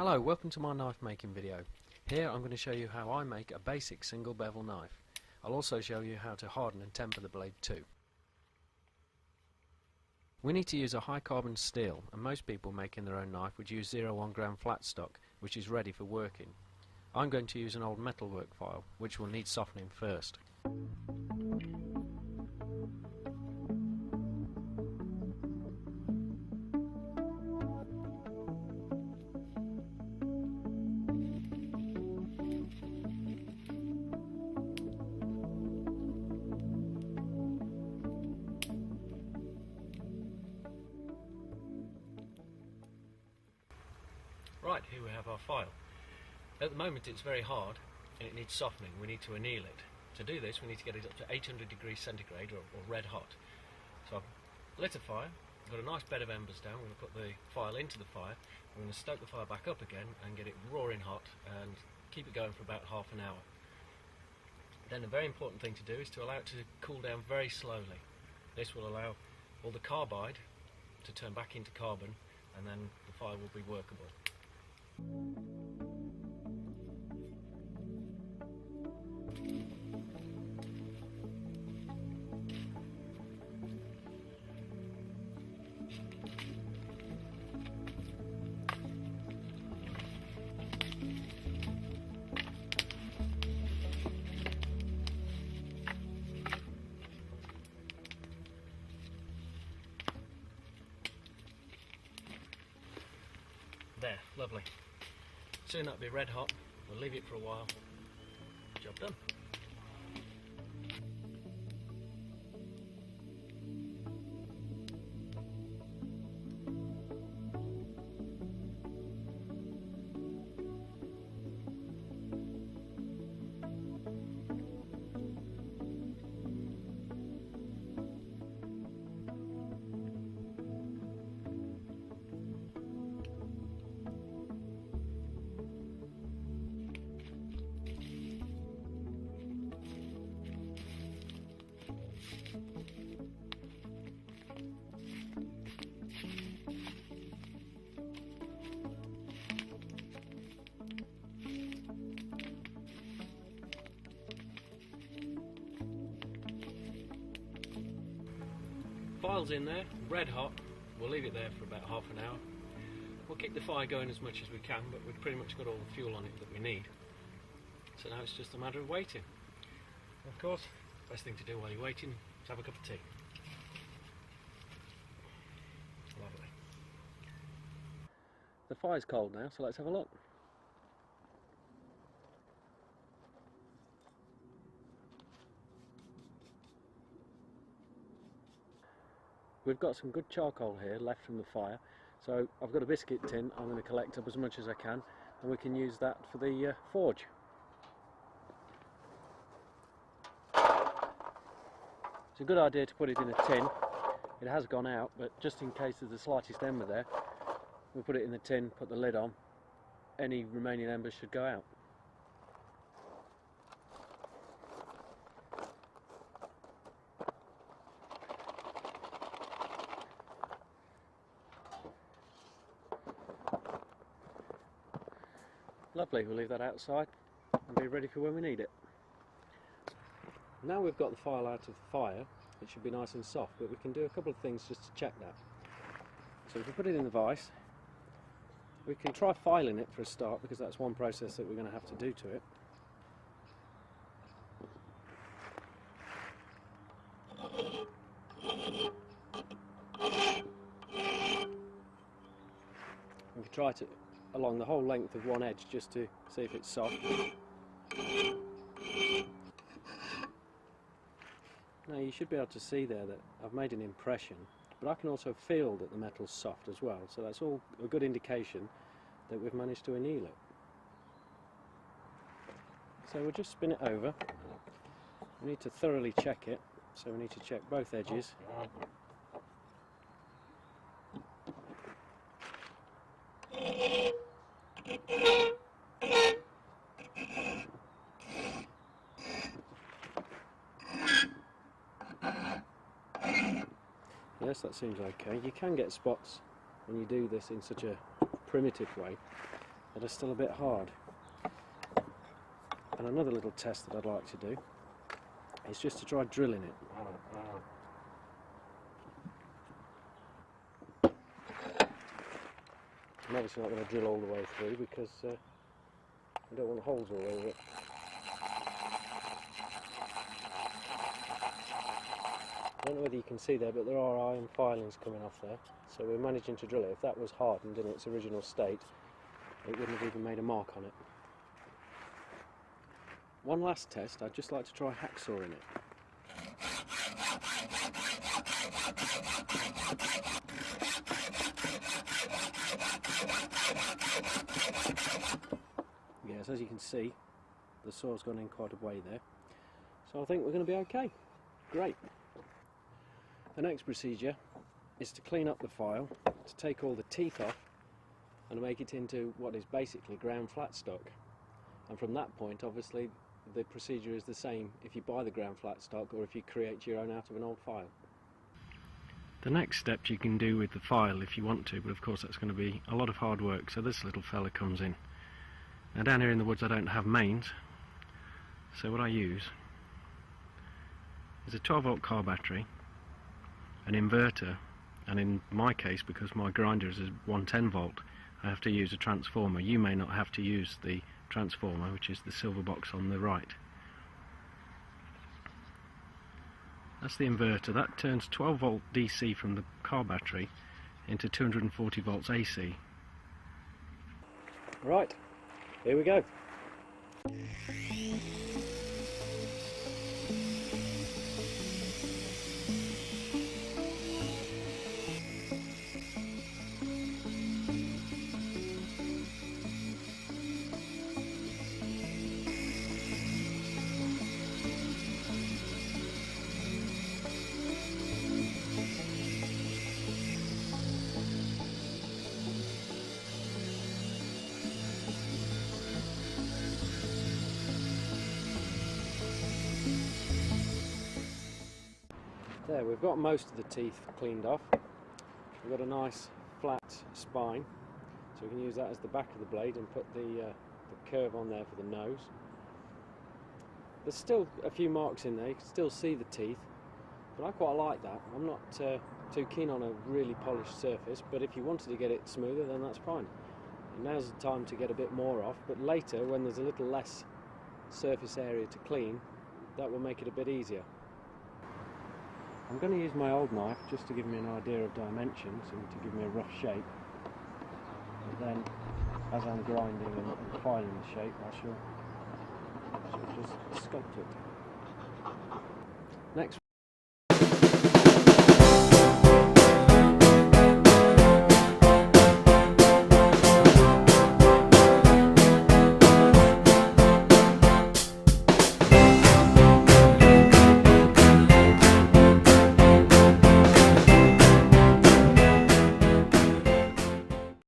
Hello, welcome to my knife making video. Here I'm going to show you how I make a basic single bevel knife. I'll also show you how to harden and temper the blade too. We need to use a high carbon steel, and most people making their own knife would use 0.1 gram flat stock, which is ready for working. I'm going to use an old metalwork file, which will need softening first. Right, here we have our file. At the moment it's very hard and it needs softening. We need to anneal it. To do this we need to get it up to 800 degrees centigrade or red hot. So I've lit a fire, got a nice bed of embers down. We're going to put the file into the fire. We're going to stoke the fire back up again and get it roaring hot and keep it going for about half an hour. Then a very important thing to do is to allow it to cool down very slowly. This will allow all the carbide to turn back into carbon, and then the fire will be workable. There, lovely. Soon that'll be red hot. We'll leave it for a while. Job done. File's in there, red hot. We'll leave it there for about half an hour. We'll keep the fire going as much as we can, but we've pretty much got all the fuel on it that we need. So now it's just a matter of waiting. Of course, best thing to do while you're waiting is have a cup of tea. Lovely. The fire's cold now, so let's have a look. We've got some good charcoal here left from the fire, so I've got a biscuit tin. I'm going to collect up as much as I can, and we can use that for the forge. It's a good idea to put it in a tin. It has gone out, but just in case there's the slightest ember there, we'll put it in the tin, put the lid on. Any remaining embers should go out. Lovely, we'll leave that outside and be ready for when we need it. Now we've got the file out of the fire, it should be nice and soft, but we can do a couple of things just to check that. So if we put it in the vise, we can try filing it for a start, because that's one process that we're going to have to do to it. We can try it along the whole length of one edge just to see if it's soft. Now you should be able to see there that I've made an impression, but I can also feel that the metal's soft as well, so that's all a good indication that we've managed to anneal it. So we'll just spin it over. We need to thoroughly check it, so we need to check both edges. Yes, that seems okay. You can get spots when you do this in such a primitive way, that are still a bit hard. And another little test that I'd like to do is just to try drilling it. I'm obviously not going to drill all the way through because I don't want holes all over it. I don't know whether you can see there, but there are iron filings coming off there, so we're managing to drill it. If that was hardened in its original state, it wouldn't have even made a mark on it. One last test, I'd just like to try hacksawing it. Yes, as you can see, the saw's gone in quite a way there, so I think we're going to be okay. Great. The next procedure is to clean up the file, to take all the teeth off and make it into what is basically ground flat stock. And from that point, obviously, the procedure is the same if you buy the ground flat stock or if you create your own out of an old file. The next step you can do with the file if you want to, but of course that's going to be a lot of hard work. So this little fella comes in. Now down here in the woods I don't have mains, so what I use is a 12 volt car battery, an inverter, and in my case, because my grinder is a 110 volt, I have to use a transformer. You may not have to use the transformer, which is the silver box on the right. That's the inverter. That turns 12 volt DC from the car battery into 240 volts AC. Right, here we go. There, we've got most of the teeth cleaned off. We've got a nice flat spine, so we can use that as the back of the blade and put the curve on there for the nose. There's still a few marks in there, you can still see the teeth, but I quite like that. I'm not too keen on a really polished surface, but if you wanted to get it smoother, then that's fine. And now's the time to get a bit more off, but later, when there's a little less surface area to clean, that will make it a bit easier. I'm going to use my old knife just to give me an idea of dimensions and to give me a rough shape. And then, as I'm grinding and filing the shape, I shall just sculpt it. Next